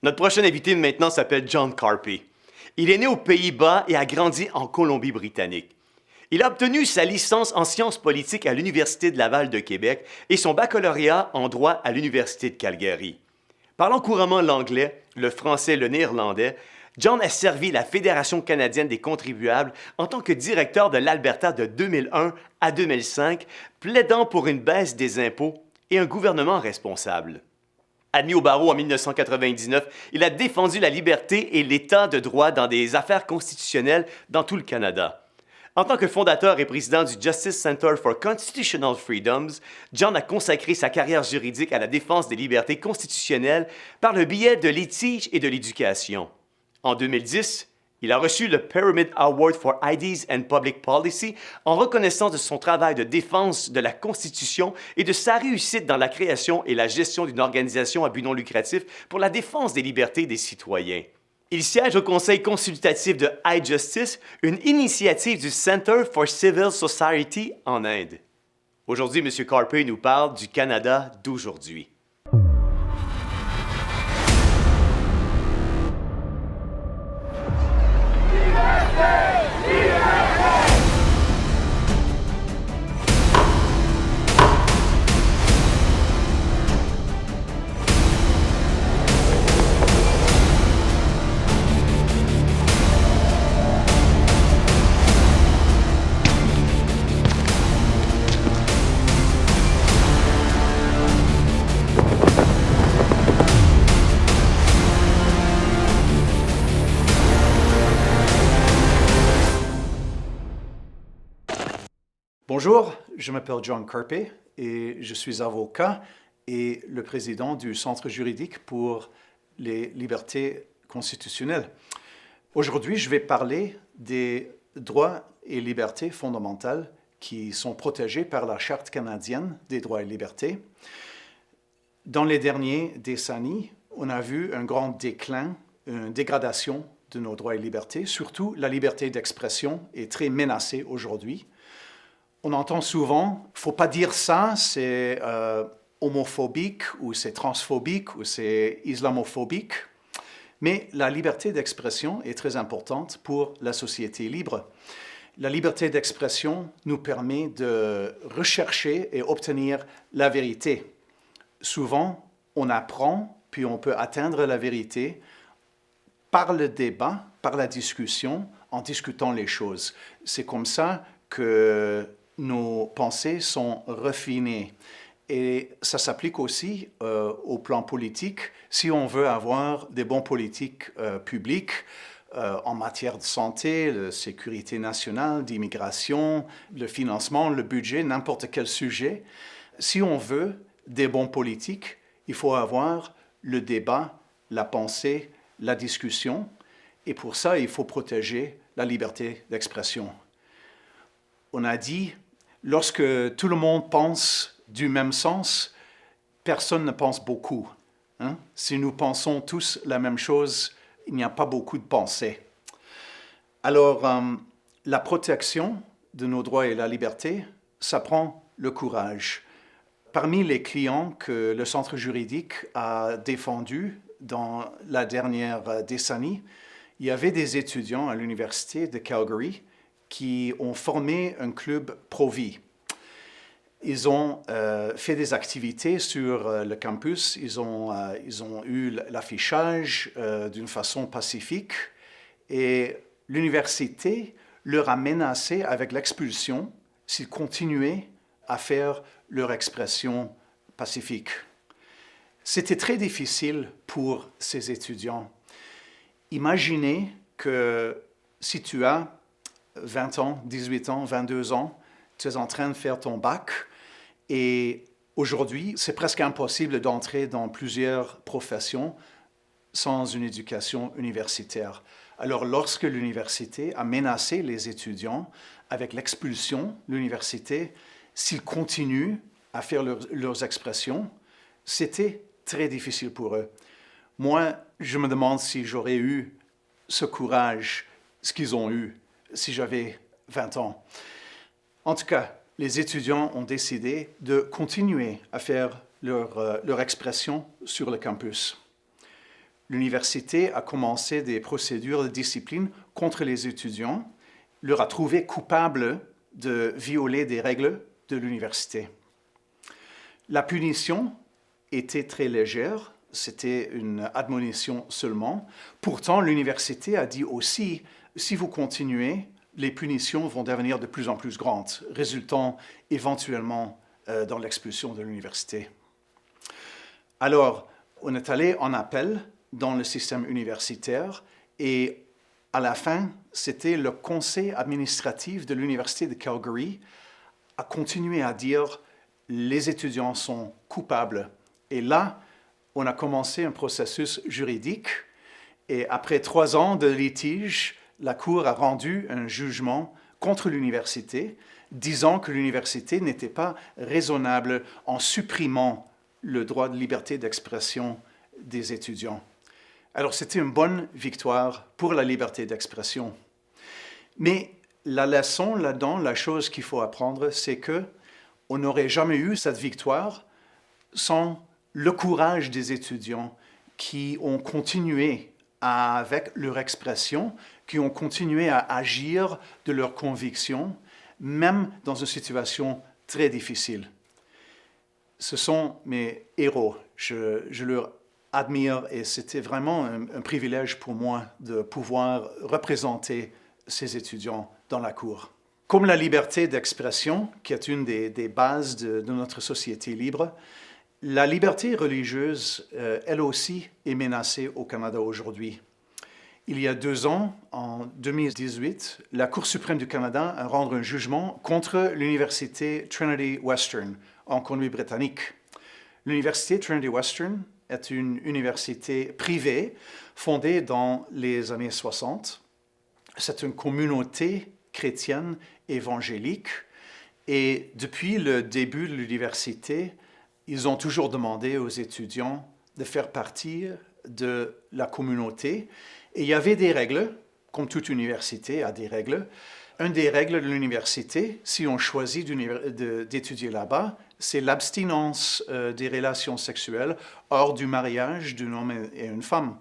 Notre prochain invité maintenant s'appelle John Carpay. Il est né aux Pays-Bas et a grandi en Colombie-Britannique. Il a obtenu sa licence en sciences politiques à l'Université de Laval de Québec et son baccalauréat en droit à l'Université de Calgary. Parlant couramment l'anglais, le français et le néerlandais, John a servi la Fédération canadienne des contribuables en tant que directeur de l'Alberta de 2001 à 2005, plaidant pour une baisse des impôts et un gouvernement responsable. Admis au barreau en 1999, il a défendu la liberté et l'état de droit dans des affaires constitutionnelles dans tout le Canada. En tant que fondateur et président du Justice Center for Constitutional Freedoms, John a consacré sa carrière juridique à la défense des libertés constitutionnelles par le biais de litiges et de l'éducation. En 2010, il a reçu le Pyramid Award for Ideas and Public Policy en reconnaissance de son travail de défense de la Constitution et de sa réussite dans la création et la gestion d'une organisation à but non lucratif pour la défense des libertés des citoyens. Il siège au Conseil consultatif de iJustice, une initiative du Center for Civil Society en Inde. Aujourd'hui, M. Carpay nous parle du Canada d'aujourd'hui. Bonjour, je m'appelle John Carpay et je suis avocat et le président du Centre juridique pour les libertés constitutionnelles. Aujourd'hui, je vais parler des droits et libertés fondamentales qui sont protégés par la Charte canadienne des droits et libertés. Dans les dernières décennies, on a vu un grand déclin, une dégradation de nos droits et libertés. Surtout, la liberté d'expression est très menacée aujourd'hui. On entend souvent, il ne faut pas dire ça, c'est homophobique ou c'est transphobique ou c'est islamophobique. Mais la liberté d'expression est très importante pour la société libre. La liberté d'expression nous permet de rechercher et obtenir la vérité. Souvent, on apprend, puis on peut atteindre la vérité par le débat, par la discussion, en discutant les choses. C'est comme ça que nos pensées sont raffinées. Et ça s'applique aussi au plan politique. Si on veut avoir des bons politiques publiques en matière de santé, de sécurité nationale, d'immigration, le financement, le budget, n'importe quel sujet, si on veut des bons politiques, il faut avoir le débat, la pensée, la discussion. Et pour ça, il faut protéger la liberté d'expression. On a dit, lorsque tout le monde pense du même sens, personne ne pense beaucoup. Si nous pensons tous la même chose, il n'y a pas beaucoup de pensée. Alors, la protection de nos droits et la liberté, ça prend le courage. Parmi les clients que le Centre juridique a défendus dans la dernière décennie, il y avait des étudiants à l'Université de Calgary qui ont formé un club pro-vie. Ils ont fait des activités sur le campus, ils ont eu l'affichage d'une façon pacifique et l'université leur a menacé avec l'expulsion s'ils continuaient à faire leur expression pacifique. C'était très difficile pour ces étudiants. Imaginez que si tu as 20 ans, 18 ans, 22 ans, tu es en train de faire ton bac et aujourd'hui, c'est presque impossible d'entrer dans plusieurs professions sans une éducation universitaire. Alors, lorsque l'université a menacé les étudiants avec l'expulsion de l'université, s'ils continuent à faire leurs expressions, c'était très difficile pour eux. Moi, je me demande si j'aurais eu ce courage, ce qu'ils ont eu, si j'avais 20 ans. En tout cas, les étudiants ont décidé de continuer à faire leur expression sur le campus. l'université a commencé des procédures de discipline contre les étudiants, leur a trouvé coupables de violer des règles de l'université. La punition était très légère, c'était une admonition seulement. Pourtant, l'université a dit aussi, si vous continuez, les punitions vont devenir de plus en plus grandes, résultant éventuellement dans l'expulsion de l'université. Alors, on est allé en appel dans le système universitaire et à la fin, c'était le conseil administratif de l'Université de Calgary a continué à dire les étudiants sont coupables. Et là, on a commencé un processus juridique et après 3 ans de litige, la Cour a rendu un jugement contre l'université, disant que l'université n'était pas raisonnable en supprimant le droit de liberté d'expression des étudiants. Alors c'était une bonne victoire pour la liberté d'expression. Mais la leçon là-dedans, la chose qu'il faut apprendre, c'est qu'on n'aurait jamais eu cette victoire sans le courage des étudiants qui ont continué avec leur expression, qui ont continué à agir de leurs convictions, même dans une situation très difficile. Ce sont mes héros. Je leur admire et c'était vraiment un privilège pour moi de pouvoir représenter ces étudiants dans la cour. Comme la liberté d'expression, qui est une des bases de notre société libre, la liberté religieuse, elle aussi, est menacée au Canada aujourd'hui. Il y a 2 ans, en 2018, la Cour suprême du Canada a rendu un jugement contre l'Université Trinity Western en Colombie-Britannique. L'Université Trinity Western est une université privée fondée dans les années 60. C'est une communauté chrétienne évangélique et depuis le début de l'université, ils ont toujours demandé aux étudiants de faire partie de la communauté. Et il y avait des règles, comme toute université a des règles. Une des règles de l'université, si on choisit d'étudier là-bas, c'est l'abstinence des relations sexuelles hors du mariage d'un homme et une femme.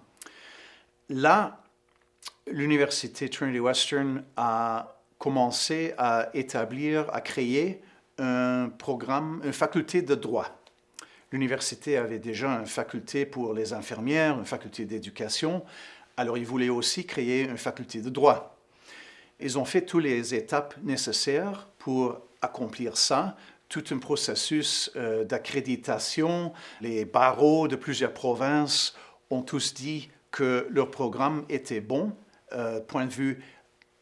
Là, l'université Trinity Western a commencé à créer un programme, une faculté de droit. L'université avait déjà une faculté pour les infirmières, une faculté d'éducation, alors ils voulaient aussi créer une faculté de droit. Ils ont fait toutes les étapes nécessaires pour accomplir ça, tout un processus d'accréditation. Les barreaux de plusieurs provinces ont tous dit que leur programme était bon, point de vue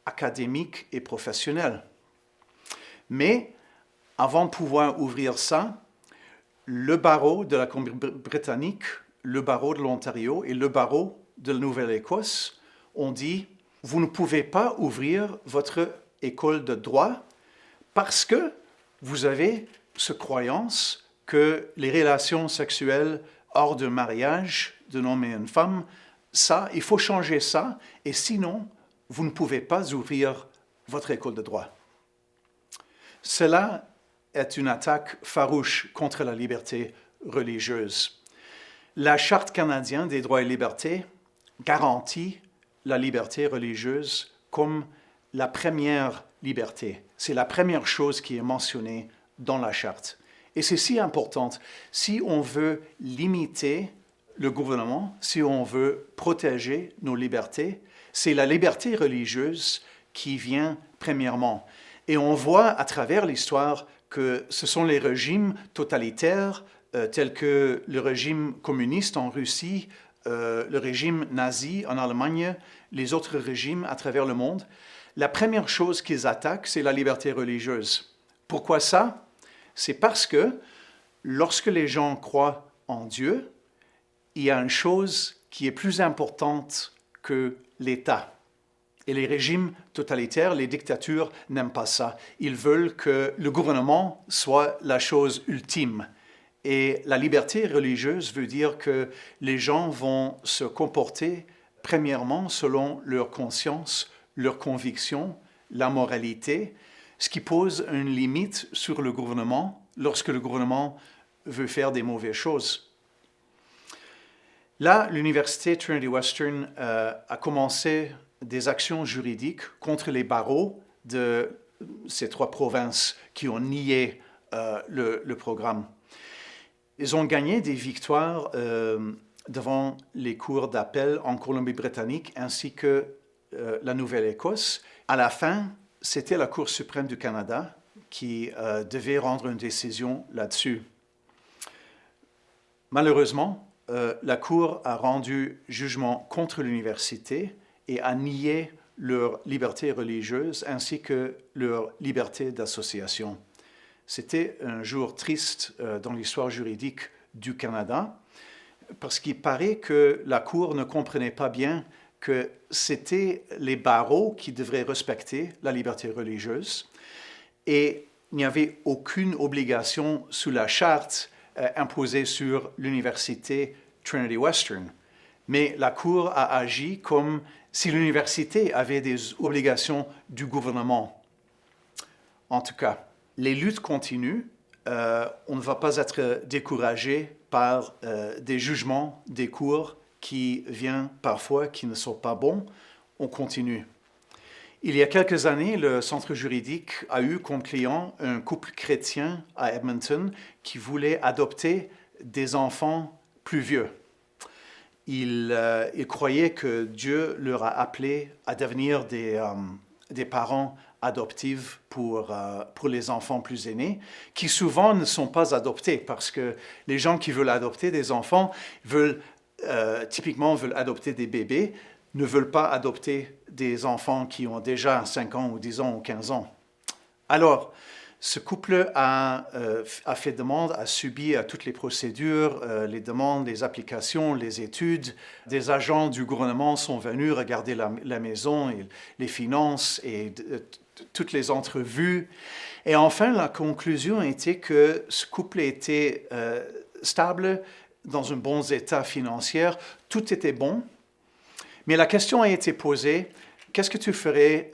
académique et professionnel. Mais avant de pouvoir ouvrir ça, le barreau de la Colombie-Britannique, le barreau de l'Ontario et le barreau de la Nouvelle-Écosse ont dit « Vous ne pouvez pas ouvrir votre école de droit parce que vous avez cette croyance que les relations sexuelles hors de mariage d'un homme et une femme, ça, il faut changer ça, et sinon, vous ne pouvez pas ouvrir votre école de droit. » Cela est une attaque farouche contre la liberté religieuse. La Charte canadienne des droits et libertés garantit la liberté religieuse comme la première liberté. C'est la première chose qui est mentionnée dans la Charte. Et c'est si important. Si on veut limiter le gouvernement, si on veut protéger nos libertés, c'est la liberté religieuse qui vient premièrement. Et on voit à travers l'histoire que ce sont les régimes totalitaires tels que le régime communiste en Russie, le régime nazi en Allemagne, les autres régimes à travers le monde. La première chose qu'ils attaquent, c'est la liberté religieuse. Pourquoi ça? C'est parce que lorsque les gens croient en Dieu, il y a une chose qui est plus importante que l'État. Et les régimes totalitaires, les dictatures n'aiment pas ça. Ils veulent que le gouvernement soit la chose ultime. Et la liberté religieuse veut dire que les gens vont se comporter premièrement selon leur conscience, leurs convictions, la moralité, ce qui pose une limite sur le gouvernement lorsque le gouvernement veut faire des mauvaises choses. Là, l'Université Trinity Western a commencé des actions juridiques contre les barreaux de ces 3 provinces qui ont nié le programme. Ils ont gagné des victoires devant les cours d'appel en Colombie-Britannique ainsi que la Nouvelle-Écosse. À la fin, c'était la Cour suprême du Canada qui devait rendre une décision là-dessus. Malheureusement, la Cour a rendu jugement contre l'université et a nié leur liberté religieuse ainsi que leur liberté d'association. C'était un jour triste dans l'histoire juridique du Canada parce qu'il paraît que la Cour ne comprenait pas bien que c'était les barreaux qui devraient respecter la liberté religieuse et il n'y avait aucune obligation sous la charte imposée sur l'université Trinity Western. Mais la Cour a agi comme si l'université avait des obligations du gouvernement. En tout cas, les luttes continuent. On ne va pas être découragé par des jugements des cours qui viennent parfois, qui ne sont pas bons. On continue. Il y a quelques années, le centre juridique a eu comme client un couple chrétien à Edmonton qui voulait adopter des enfants plus vieux. Ils croyaient que Dieu leur a appelés à devenir des parents adoptifs pour les enfants plus aînés, qui souvent ne sont pas adoptés, parce que les gens qui veulent adopter des enfants typiquement veulent adopter des bébés, ne veulent pas adopter des enfants qui ont déjà 5 ans ou 10 ans ou 15 ans. Alors, ce couple a fait demande, a subi toutes les procédures, les demandes, les applications, les études. Des agents du gouvernement sont venus regarder la maison, et les finances et toutes les entrevues. Et enfin, la conclusion était que ce couple était stable, dans un bon état financier, tout était bon. Mais la question a été posée, qu'est-ce que tu ferais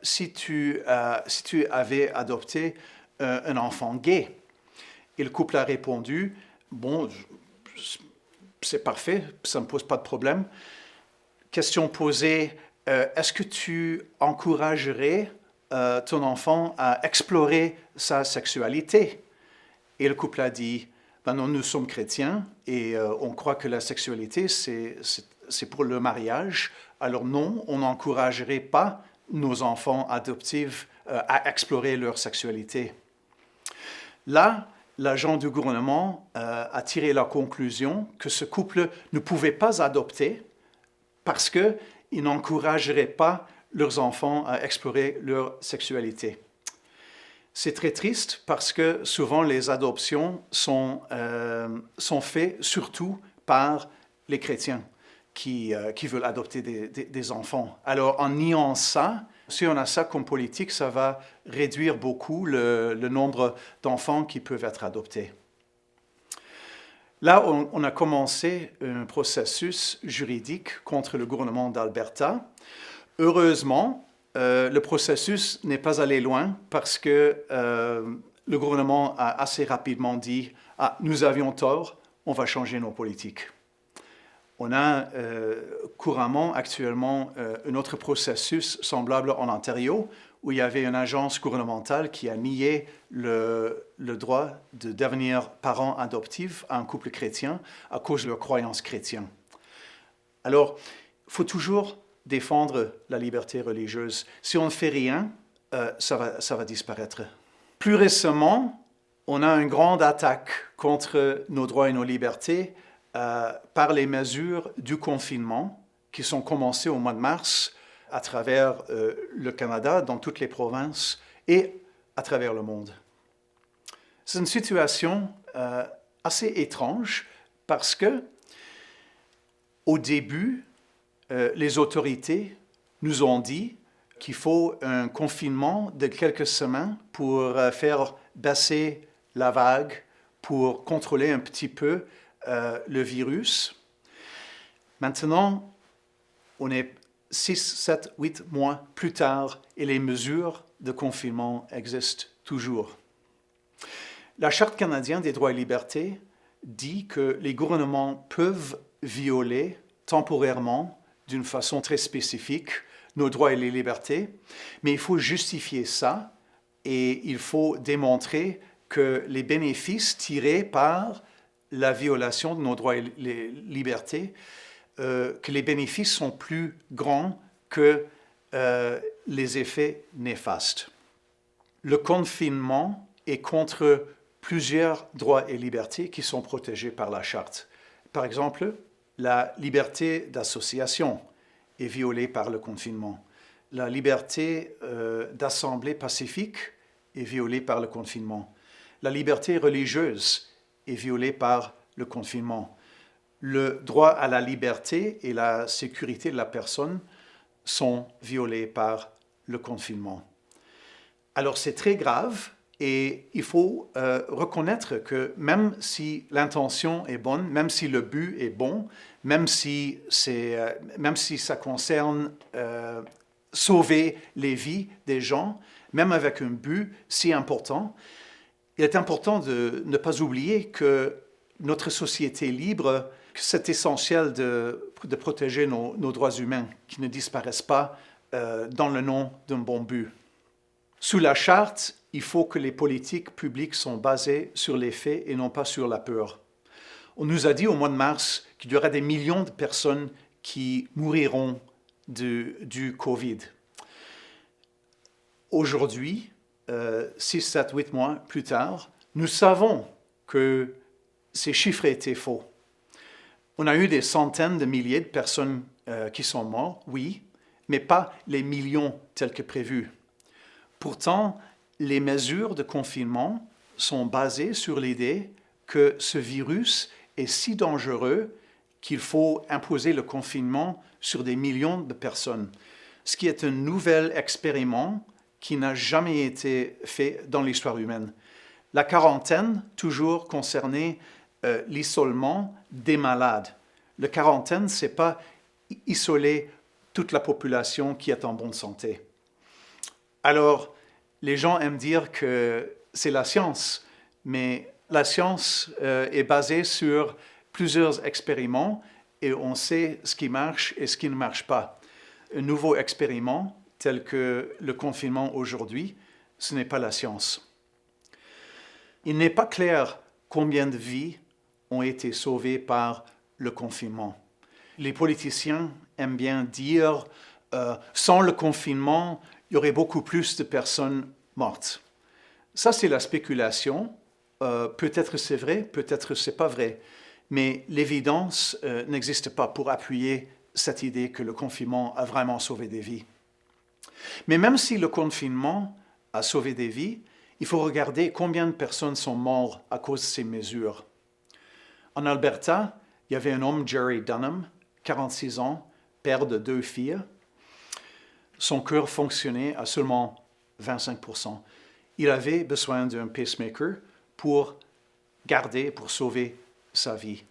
si tu avais adopté un enfant gay? Et le couple a répondu, bon, c'est parfait, ça ne me pose pas de problème. Question posée, est-ce que tu encouragerais ton enfant à explorer sa sexualité? Et le couple a dit, ben non, nous sommes chrétiens et on croit que la sexualité, c'est pour le mariage. Alors non, on n'encouragerait pas nos enfants adoptifs à explorer leur sexualité. Là, l'agent du gouvernement a tiré la conclusion que ce couple ne pouvait pas adopter parce qu'ils n'encourageraient pas leurs enfants à explorer leur sexualité. C'est très triste parce que souvent les adoptions sont faites surtout par les chrétiens qui veulent adopter des enfants. Alors en niant ça, si on a ça comme politique, ça va réduire beaucoup le nombre d'enfants qui peuvent être adoptés. Là, on a commencé un processus juridique contre le gouvernement d'Alberta. Heureusement, le processus n'est pas allé loin parce que le gouvernement a assez rapidement dit « Ah, nous avions tort, on va changer nos politiques ». On a couramment, actuellement, un autre processus semblable en Ontario où il y avait une agence gouvernementale qui a nié le droit de devenir parent adoptif à un couple chrétien à cause de leur croyance chrétienne. Alors, il faut toujours défendre la liberté religieuse. Si on ne fait rien, ça va disparaître. Plus récemment, on a une grande attaque contre nos droits et nos libertés par les mesures du confinement qui sont commencées au mois de mars à travers le Canada, dans toutes les provinces et à travers le monde. C'est une situation assez étrange parce que, au début, les autorités nous ont dit qu'il faut un confinement de quelques semaines pour faire baisser la vague, pour contrôler un petit peu le virus. Maintenant, on est 6, 7, 8 mois plus tard et les mesures de confinement existent toujours. La Charte canadienne des droits et libertés dit que les gouvernements peuvent violer temporairement, d'une façon très spécifique, nos droits et les libertés, mais il faut justifier ça et il faut démontrer que les bénéfices tirés par la violation de nos droits et les libertés, que les bénéfices sont plus grands que les effets néfastes. Le confinement est contre plusieurs droits et libertés qui sont protégés par la Charte. Par exemple, la liberté d'association est violée par le confinement. La liberté d'assemblée pacifique est violée par le confinement. La liberté religieuse est violée par le confinement. Le droit à la liberté et la sécurité de la personne sont violés par le confinement. Alors c'est très grave et il faut reconnaître que même si l'intention est bonne, même si le but est bon, même si ça concerne sauver les vies des gens, même avec un but si important, il est important de ne pas oublier que notre société libre, c'est essentiel de protéger nos droits humains, qui ne disparaissent pas dans le nom d'un bon but. Sous la Charte, il faut que les politiques publiques sont basées sur les faits et non pas sur la peur. On nous a dit au mois de mars qu'il y aura des millions de personnes qui mouriront du Covid. Aujourd'hui, 6, 7, 8 mois plus tard, nous savons que ces chiffres étaient faux. On a eu des centaines de milliers de personnes qui sont mortes, oui, mais pas les millions tels que prévus. Pourtant, les mesures de confinement sont basées sur l'idée que ce virus est si dangereux qu'il faut imposer le confinement sur des millions de personnes, ce qui est un nouvel expériment qui n'a jamais été fait dans l'histoire humaine. La quarantaine, toujours concernait l'isolement des malades. La quarantaine, ce n'est pas isoler toute la population qui est en bonne santé. Alors, les gens aiment dire que c'est la science, mais la science est basée sur plusieurs expériments et on sait ce qui marche et ce qui ne marche pas. Un nouveau expériment, tel que le confinement aujourd'hui, ce n'est pas la science. Il n'est pas clair combien de vies ont été sauvées par le confinement. Les politiciens aiment bien dire sans le confinement, il y aurait beaucoup plus de personnes mortes. Ça, c'est la spéculation. Peut-être c'est vrai, peut-être c'est pas vrai. Mais l'évidence n'existe pas pour appuyer cette idée que le confinement a vraiment sauvé des vies. Mais même si le confinement a sauvé des vies, il faut regarder combien de personnes sont mortes à cause de ces mesures. En Alberta, il y avait un homme, Jerry Dunham, 46 ans, père de 2 filles. Son cœur fonctionnait à seulement 25%. Il avait besoin d'un pacemaker pour sauver sa vie.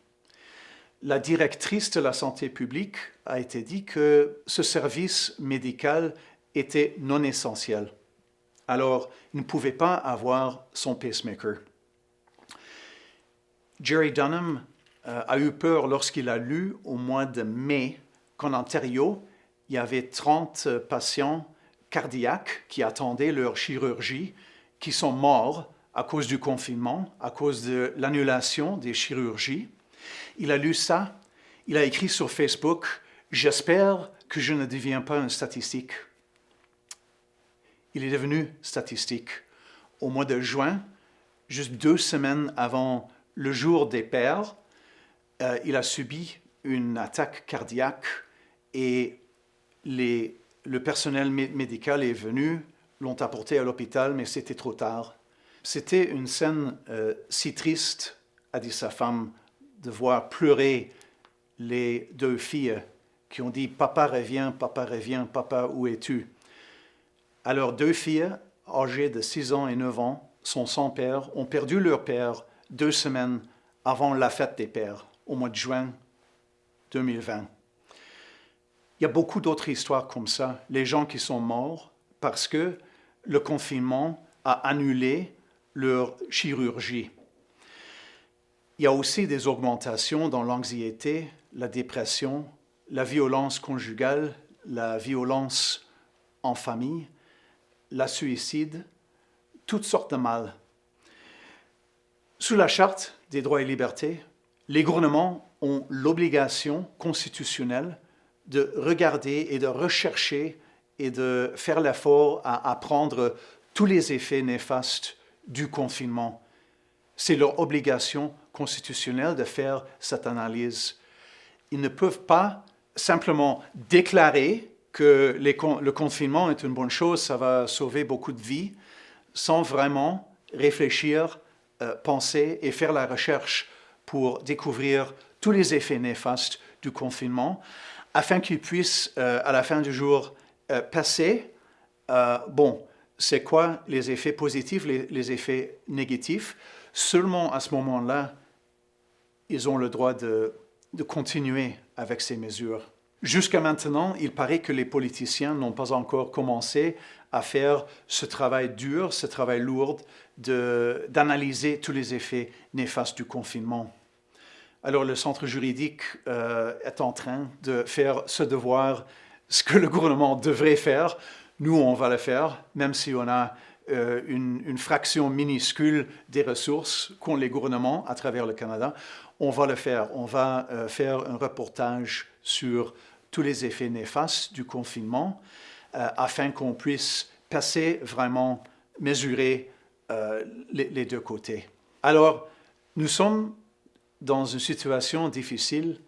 La directrice de la santé publique a été dit que ce service médical était non essentiel. Alors, il ne pouvait pas avoir son pacemaker. Jerry Dunham a eu peur lorsqu'il a lu au mois de mai qu'en Ontario, il y avait 30 patients cardiaques qui attendaient leur chirurgie, qui sont morts à cause du confinement, à cause de l'annulation des chirurgies. Il a lu ça, il a écrit sur Facebook « J'espère que je ne deviens pas une statistique ». Il est devenu statistique. Au mois de juin, juste 2 semaines avant le jour des pères, il a subi une attaque cardiaque et le personnel médical est venu, l'ont apporté à l'hôpital, mais c'était trop tard. C'était une scène si triste, a dit sa femme, de voir pleurer les 2 filles qui ont dit « Papa, reviens, papa, où es-tu » Alors 2 filles, âgées de 6 ans et 9 ans, sont sans père, ont perdu leur père 2 semaines avant la fête des pères, au mois de juin 2020. Il y a beaucoup d'autres histoires comme ça, les gens qui sont morts parce que le confinement a annulé leur chirurgie. Il y a aussi des augmentations dans l'anxiété, la dépression, la violence conjugale, la violence en famille, la suicide, toutes sortes de mal. Sous la Charte des droits et libertés, les gouvernements ont l'obligation constitutionnelle de regarder et de rechercher et de faire l'effort à apprendre tous les effets néfastes du confinement. C'est leur obligation constitutionnelle de faire cette analyse. Ils ne peuvent pas simplement déclarer que le confinement est une bonne chose, ça va sauver beaucoup de vies, sans vraiment réfléchir, penser et faire la recherche pour découvrir tous les effets néfastes du confinement, afin qu'ils puissent, à la fin du jour, passer, c'est quoi les effets positifs, les effets négatifs. Seulement à ce moment-là, ils ont le droit de continuer avec ces mesures. Jusqu'à maintenant, il paraît que les politiciens n'ont pas encore commencé à faire ce travail dur, ce travail lourd d'analyser tous les effets néfastes du confinement. Alors le centre juridique est en train de faire ce devoir, ce que le gouvernement devrait faire. Nous, on va le faire, même si on a une fraction minuscule des ressources qu'ont les gouvernements à travers le Canada. On va le faire. On va faire un reportage sur tous les effets néfastes du confinement afin qu'on puisse passer vraiment, mesurer les deux côtés. Alors, nous sommes dans une situation difficile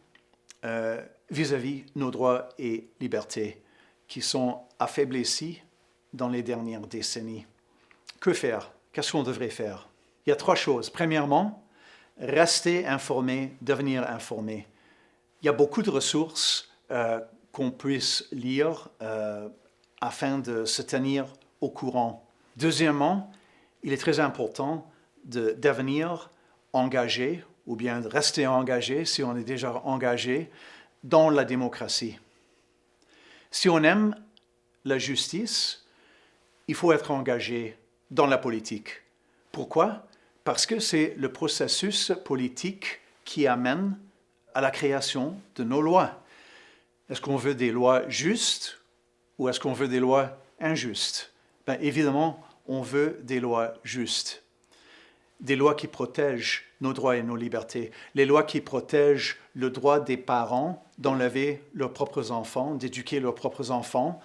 vis-à-vis nos droits et libertés qui sont affaiblis dans les dernières décennies. Que faire? Qu'est-ce qu'on devrait faire? Il y a 3 choses. Premièrement, rester informé, devenir informé. Il y a beaucoup de ressources qu'on puisse lire afin de se tenir au courant. Deuxièmement, il est très important de devenir engagé ou bien de rester engagé si on est déjà engagé dans la démocratie. Si on aime la justice, il faut être engagé dans la politique. Pourquoi? Parce que c'est le processus politique qui amène à la création de nos lois. Est-ce qu'on veut des lois justes ou est-ce qu'on veut des lois injustes? Évidemment, on veut des lois justes. Des lois qui protègent nos droits et nos libertés. Les lois qui protègent le droit des parents d'enlever leurs propres enfants, d'éduquer leurs propres enfants,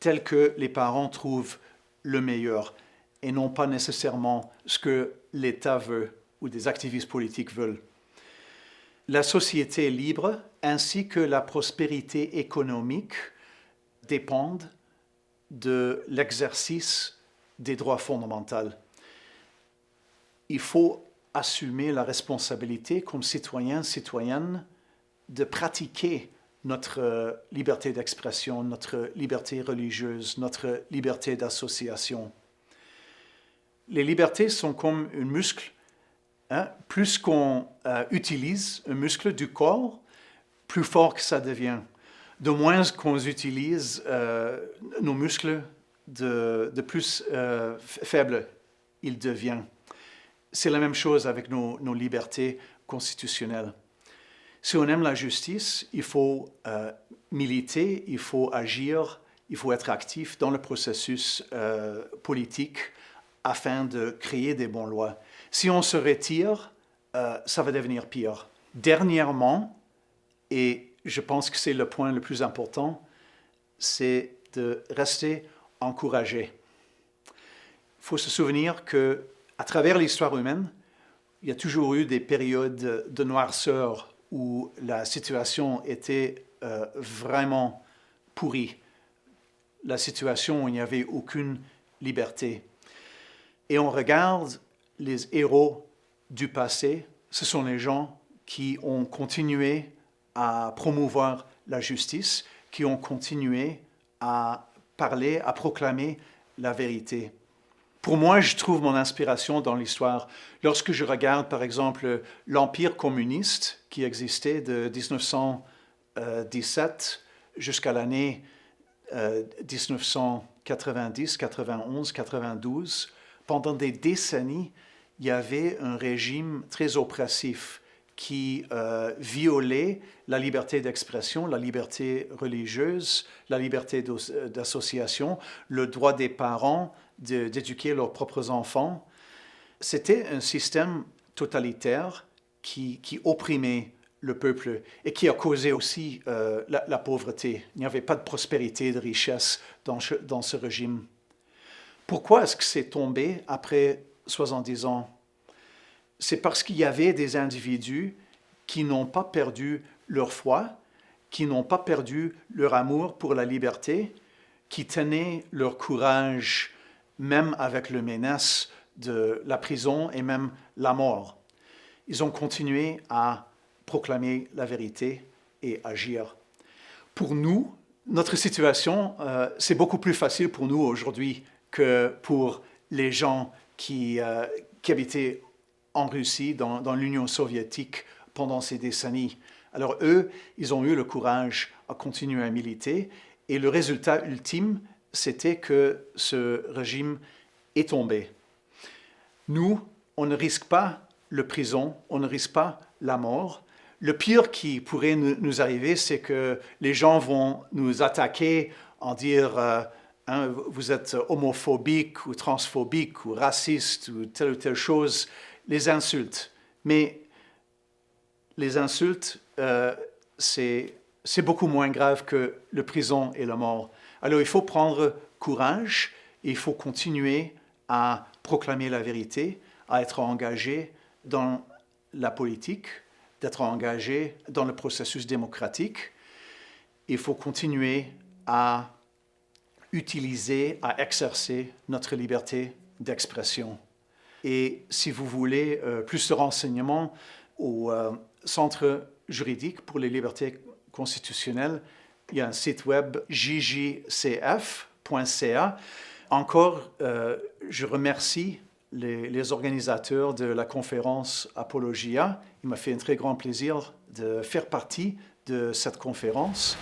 tels que les parents trouvent le meilleur, et non pas nécessairement ce que l'État veut ou des activistes politiques veulent. La société libre ainsi que la prospérité économique dépendent de l'exercice des droits fondamentaux. Il faut assumer la responsabilité comme citoyens, citoyennes, de pratiquer notre liberté d'expression, notre liberté religieuse, notre liberté d'association. Les libertés sont comme un muscle. Plus qu'on utilise un muscle du corps, plus fort que ça devient. De moins qu'on utilise nos muscles, de plus faible il devient. C'est la même chose avec nos libertés constitutionnelles. Si on aime la justice, il faut militer, il faut agir, il faut être actif dans le processus politique afin de créer des bonnes lois. Si on se retire, ça va devenir pire. Dernièrement, et je pense que c'est le point le plus important, c'est de rester encouragé. Il faut se souvenir qu'à travers l'histoire humaine, il y a toujours eu des périodes de noirceur où la situation était vraiment pourrie. La situation où il n'y avait aucune liberté. Et on regarde les héros du passé, ce sont les gens qui ont continué à promouvoir la justice, qui ont continué à parler, à proclamer la vérité. Pour moi, je trouve mon inspiration dans l'histoire. Lorsque je regarde, par exemple, l'Empire communiste qui existait de 1917 jusqu'à l'année 1990, 91, 92, pendant des décennies, il y avait un régime très oppressif qui violait la liberté d'expression, la liberté religieuse, la liberté d'association, le droit des parents d'éduquer leurs propres enfants. C'était un système totalitaire qui opprimait le peuple et qui a causé aussi la pauvreté. Il n'y avait pas de prospérité, de richesse dans ce régime. Pourquoi est-ce que c'est tombé après 70 ans? C'est parce qu'il y avait des individus qui n'ont pas perdu leur foi, qui n'ont pas perdu leur amour pour la liberté, qui tenaient leur courage même avec le menace de la prison et même la mort. Ils ont continué à proclamer la vérité et agir. Pour nous, notre situation, c'est beaucoup plus facile pour nous aujourd'hui que pour les gens qui habitaient en Russie, dans l'Union soviétique pendant ces décennies. Alors eux, ils ont eu le courage à continuer à militer et le résultat ultime, c'était que ce régime est tombé. Nous, on ne risque pas la prison, on ne risque pas la mort. Le pire qui pourrait nous arriver, c'est que les gens vont nous attaquer en dire vous êtes homophobique ou transphobique ou raciste ou telle chose, les insultes. Mais les insultes, c'est beaucoup moins grave que la prison et la mort. Alors il faut prendre courage et il faut continuer à proclamer la vérité, à être engagé dans la politique, d'être engagé dans le processus démocratique. Il faut continuer à utiliser, à exercer notre liberté d'expression. Et si vous voulez plus de renseignements au Centre juridique pour les libertés constitutionnelles, il y a un site web jjcf.ca. Encore, je remercie les organisateurs de la conférence Apologia. Il m'a fait un très grand plaisir de faire partie de cette conférence.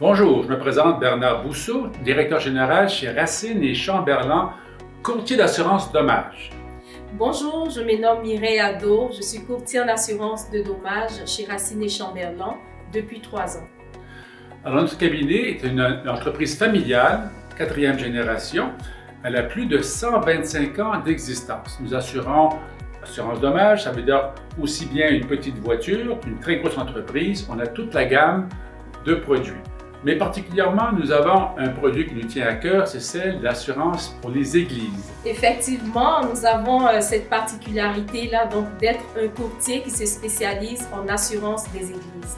Bonjour, je me présente Bernard Bousseau, directeur général chez Racine et Chamberlain, courtier d'assurance dommages. Bonjour, je me nomme Mireille Addo, je suis courtier en assurance de dommages chez Racine et Chamberlain depuis 3 ans. Alors, notre cabinet est une entreprise familiale, 4e génération. Elle a plus de 125 ans d'existence. Nous assurons assurance dommages, ça veut dire aussi bien une petite voiture qu'une très grosse entreprise. On a toute la gamme de produits. Mais particulièrement, nous avons un produit qui nous tient à cœur, c'est celle de l'assurance pour les églises. Effectivement, nous avons cette particularité-là, donc d'être un courtier qui se spécialise en assurance des églises.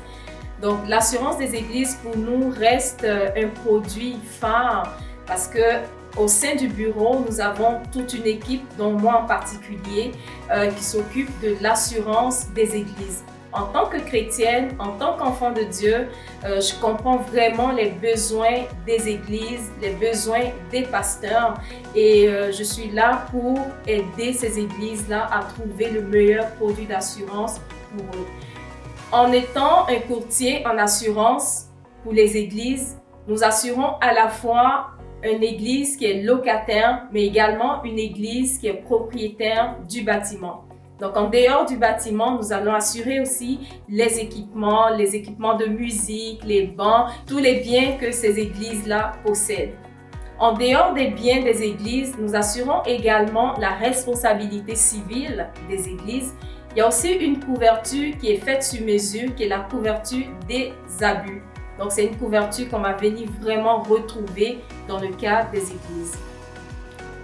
Donc, l'assurance des églises, pour nous, reste un produit phare parce que au sein du bureau, nous avons toute une équipe, dont moi en particulier, qui s'occupe de l'assurance des églises. En tant que chrétienne, en tant qu'enfant de Dieu, je comprends vraiment les besoins des églises, les besoins des pasteurs et je suis là pour aider ces églises-là à trouver le meilleur produit d'assurance pour eux. En étant un courtier en assurance pour les églises, nous assurons à la fois une église qui est locataire, mais également une église qui est propriétaire du bâtiment. Donc, en dehors du bâtiment, nous allons assurer aussi les équipements de musique, les bancs, tous les biens que ces églises-là possèdent. En dehors des biens des églises, nous assurons également la responsabilité civile des églises. Il y a aussi une couverture qui est faite sur mesure, qui est la couverture des abus. Donc, c'est une couverture qu'on va venir vraiment retrouver dans le cadre des églises.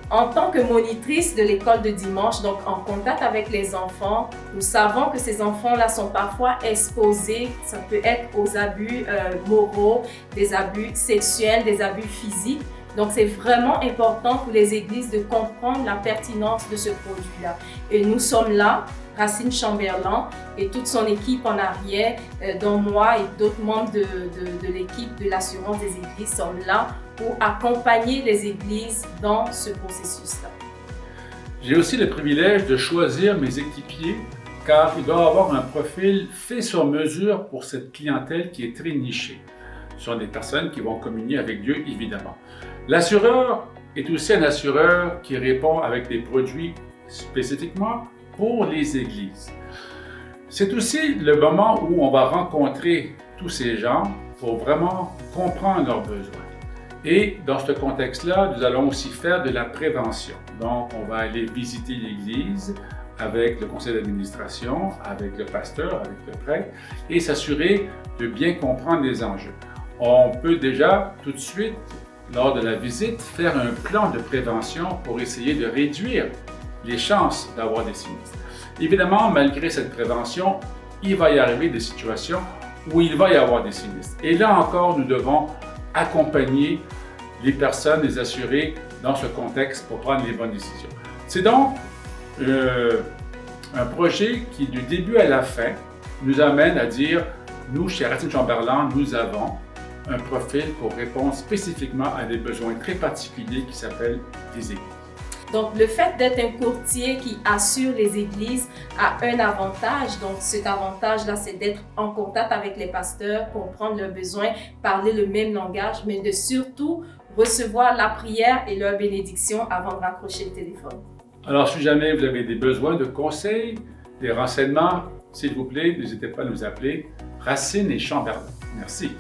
En tant que monitrice de l'école de dimanche, donc en contact avec les enfants, nous savons que ces enfants-là sont parfois exposés, ça peut être aux abus moraux, des abus sexuels, des abus physiques. Donc, c'est vraiment important pour les églises de comprendre la pertinence de ce produit-là. Et nous sommes là, Racine Chamberlain et toute son équipe en arrière, dont moi et d'autres membres de l'équipe de l'assurance des églises sommes là pour accompagner les églises dans ce processus-là. J'ai aussi le privilège de choisir mes équipiers car ils doivent avoir un profil fait sur mesure pour cette clientèle qui est très nichée. Ce sont des personnes qui vont communier avec Dieu, évidemment. L'assureur est aussi un assureur qui répond avec des produits spécifiquement pour les églises. C'est aussi le moment où on va rencontrer tous ces gens pour vraiment comprendre leurs besoins. Et dans ce contexte-là, nous allons aussi faire de la prévention. Donc, on va aller visiter l'église avec le conseil d'administration, avec le pasteur, avec le prêtre, et s'assurer de bien comprendre les enjeux. On peut déjà tout de suite, lors de la visite, faire un plan de prévention pour essayer de réduire les chances d'avoir des sinistres. Évidemment, malgré cette prévention, il va y arriver des situations où il va y avoir des sinistres. Et là encore, nous devons accompagner les personnes, les assurés dans ce contexte pour prendre les bonnes décisions. C'est donc un projet qui, du début à la fin, nous amène à dire, nous, chez Racine Chamberlain, nous avons un profil pour répondre spécifiquement à des besoins très particuliers qui s'appellent des églises. Donc, le fait d'être un courtier qui assure les églises a un avantage. Donc, cet avantage-là, c'est d'être en contact avec les pasteurs, comprendre leurs besoins, parler le même langage, mais de surtout recevoir la prière et leur bénédiction avant de raccrocher le téléphone. Alors, si jamais vous avez des besoins de conseils, des renseignements, s'il vous plaît, n'hésitez pas à nous appeler Racine et Chamberlain. Merci.